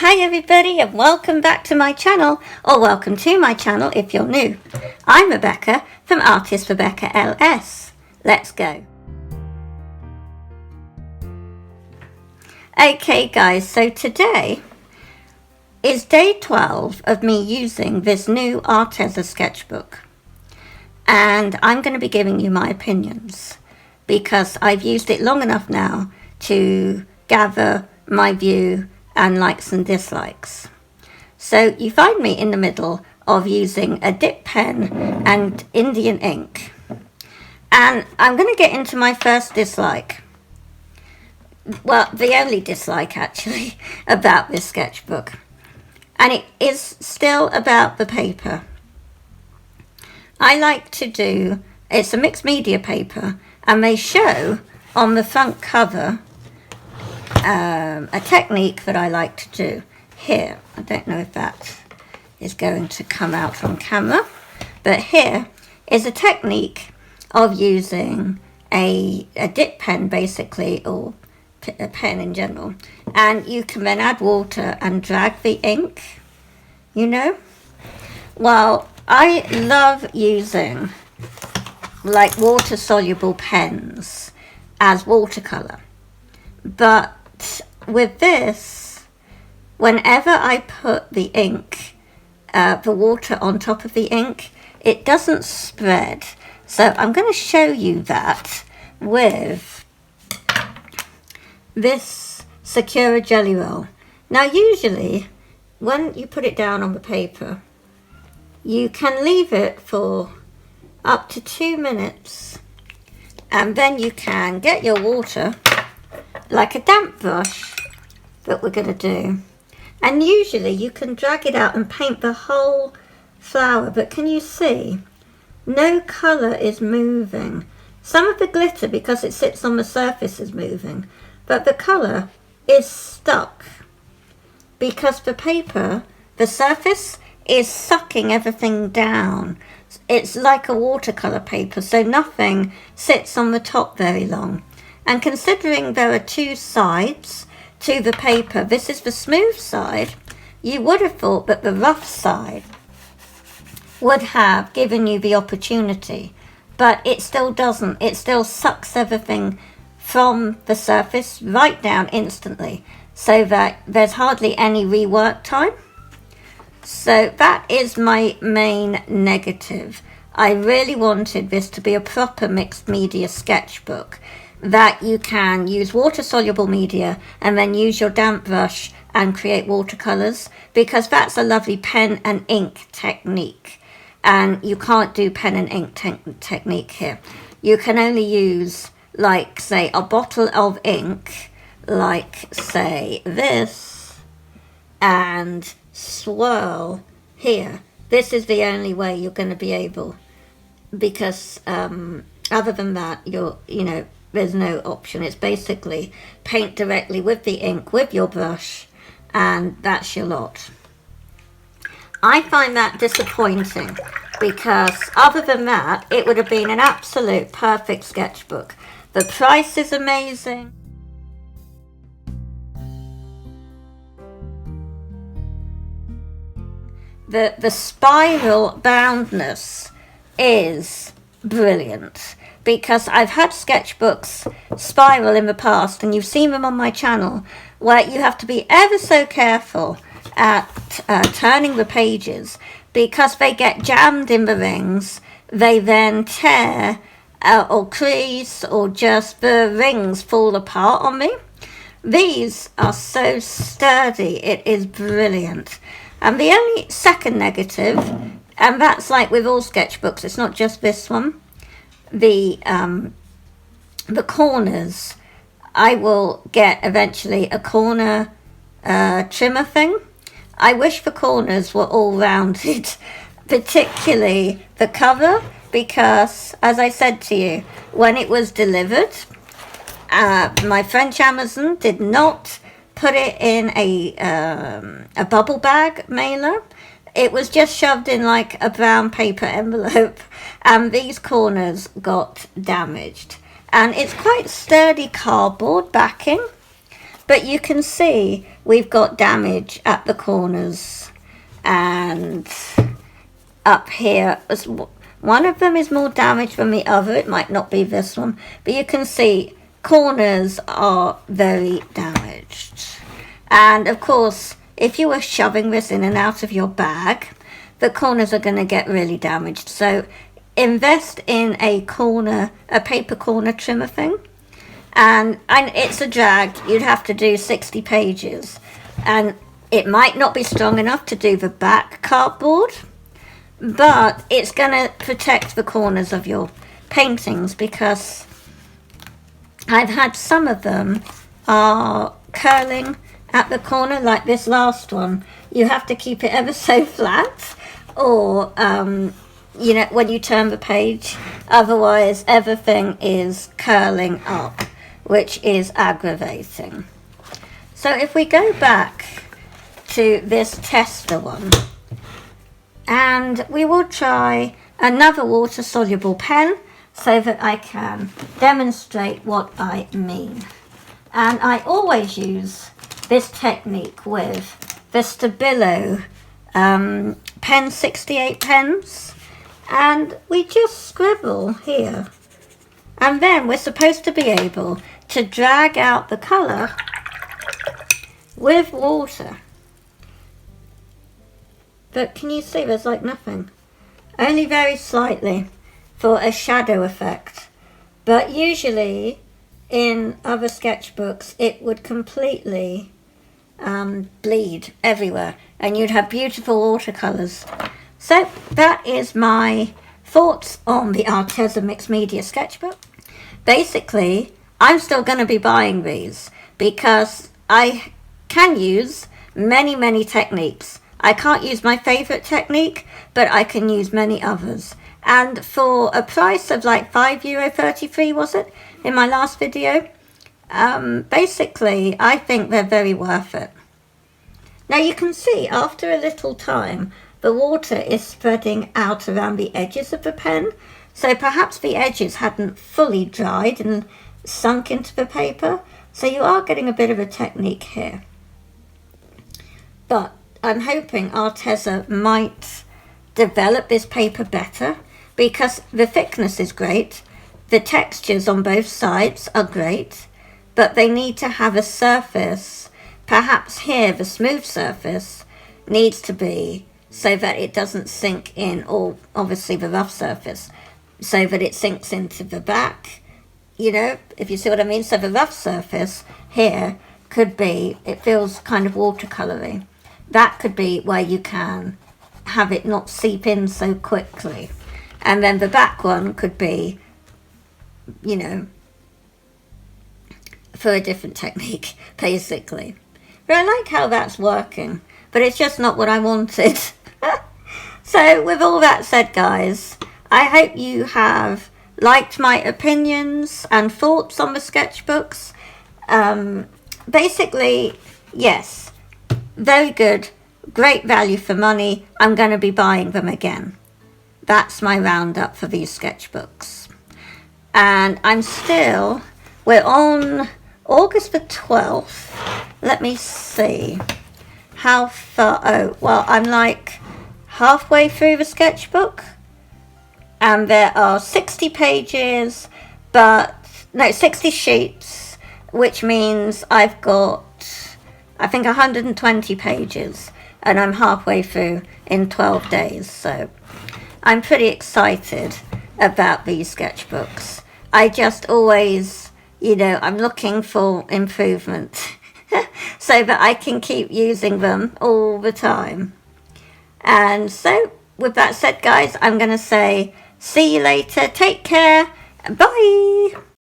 Hi everybody and welcome back to my channel, or welcome to my channel if you're new. I'm Rebecca from ArtistrebeccaLS. Let's go. Okay guys, so today is day 12 of me using this new Arteza sketchbook. And I'm going to be giving you my opinions because I've used it long enough now to gather my view and likes and dislikes. So you find me in the middle of using a dip pen and Indian ink. And I'm going to get into my first dislike. Well, the only dislike actually about this sketchbook. And it is still about the paper. I like to do, it's a mixed media paper, and they show on the front cover a technique that I like to do here. I don't know if that is going to come out on camera, but here is a technique of using a dip pen basically, or a pen in general, and you can then add water and drag the ink, you know. Well, I love using like water soluble pens as watercolor, but with this, whenever I put the ink, the water on top of the ink, it doesn't spread. So I'm going to show you that with this Sakura Jelly Roll. Now usually when you put it down on the paper, you can leave it for up to 2 minutes, and then you can get your water, like a damp brush that we're going to do, and usually you can drag it out and paint the whole flower, but can you see no colour is moving? Some of the glitter, because it sits on the surface, is moving, but the colour is stuck because the paper, the surface is sucking everything down. It's like a watercolour paper, so nothing sits on the top very long. And considering there are two sides to the paper, this is the smooth side, you would have thought that the rough side would have given you the opportunity, but it still doesn't. It still sucks everything from the surface right down instantly, so that there's hardly any rework time. So that is my main negative. I really wanted this to be a proper mixed media sketchbook, that you can use water-soluble media and then use your damp brush and create watercolors, because that's a lovely pen and ink technique. And you can't do pen and ink technique here. You can only use, like, say, a bottle of ink, like, say, this, and swirl here. This is the only way you're going to be able, because other than that, there's no option. It's basically paint directly with the ink, with your brush, and that's your lot. I find that disappointing because other than that, it would have been an absolute perfect sketchbook. The price is amazing. The spiral boundness is brilliant, because I've had sketchbooks spiral in the past, and you've seen them on my channel, where you have to be ever so careful at turning the pages, because they get jammed in the rings. They then tear or crease, or just the rings fall apart on me. These are so sturdy, it is brilliant. And the only second negative, and that's like with all sketchbooks, it's not just this one, the corners. I will get eventually a corner trimmer thing. I wish the corners were all rounded, particularly the cover, because as I said to you, when it was delivered, my French Amazon did not put it in a bubble bag mailer. It was just shoved in like a brown paper envelope, and these corners got damaged. And it's quite sturdy cardboard backing, But you can see we've got damage at the corners and up here. One of them is more damaged than the other. It might not be this one, but you can see corners are very damaged. And of course, if you were shoving this in and out of your bag, the corners are going to get really damaged. So invest in a paper corner trimmer thing. And it's a drag. You'd have to do 60 pages. And it might not be strong enough to do the back cardboard, but it's going to protect the corners of your paintings, because I've had some of them are curling at the corner, like this last one. You have to keep it ever so flat, or you know, when you turn the page, otherwise everything is curling up, which is aggravating. So if we go back to this tester one, and we will try another water-soluble pen so that I can demonstrate what I mean. And I always use this technique with the Stabilo Pen 68 pens, and we just scribble here, and then we're supposed to be able to drag out the colour with water. But can you see there's like nothing? Only very slightly for a shadow effect. But usually in other sketchbooks it would completely bleed everywhere, and you'd have beautiful watercolours. So that is my thoughts on the Arteza Mixed Media Sketchbook. Basically, I'm still going to be buying these because I can use many techniques. I can't use my favourite technique, but I can use many others. And for a price of like €5.33, was it, in my last video, basically I think they're very worth it. Now you can see after a little time the water is spreading out around the edges of the pen, so perhaps the edges hadn't fully dried and sunk into the paper, so you are getting a bit of a technique here. But I'm hoping Arteza might develop this paper better, because the thickness is great, the textures on both sides are great, but they need to have a surface. Perhaps here the smooth surface needs to be so that it doesn't sink in, or obviously the rough surface, so that it sinks into the back, you know, if you see what I mean. So the rough surface here could be, it feels kind of watercolory. That could be where you can have it not seep in so quickly. And then the back one could be, you know, for a different technique, basically. But I like how that's working, but it's just not what I wanted. So with all that said, guys, I hope you have liked my opinions and thoughts on the sketchbooks. Basically, yes, very good, great value for money. I'm going to be buying them again. That's my roundup for these sketchbooks. And we're on August the 12th. Let me see how far. Oh, well, I'm like halfway through the sketchbook, and there are 60 pages, 60 sheets, which means I've got, I think, 120 pages, and I'm halfway through in 12 days. So I'm pretty excited about these sketchbooks. I just always, you know, I'm looking for improvement so that I can keep using them all the time. And so with that said, guys, I'm going to say see you later. Take care. Bye.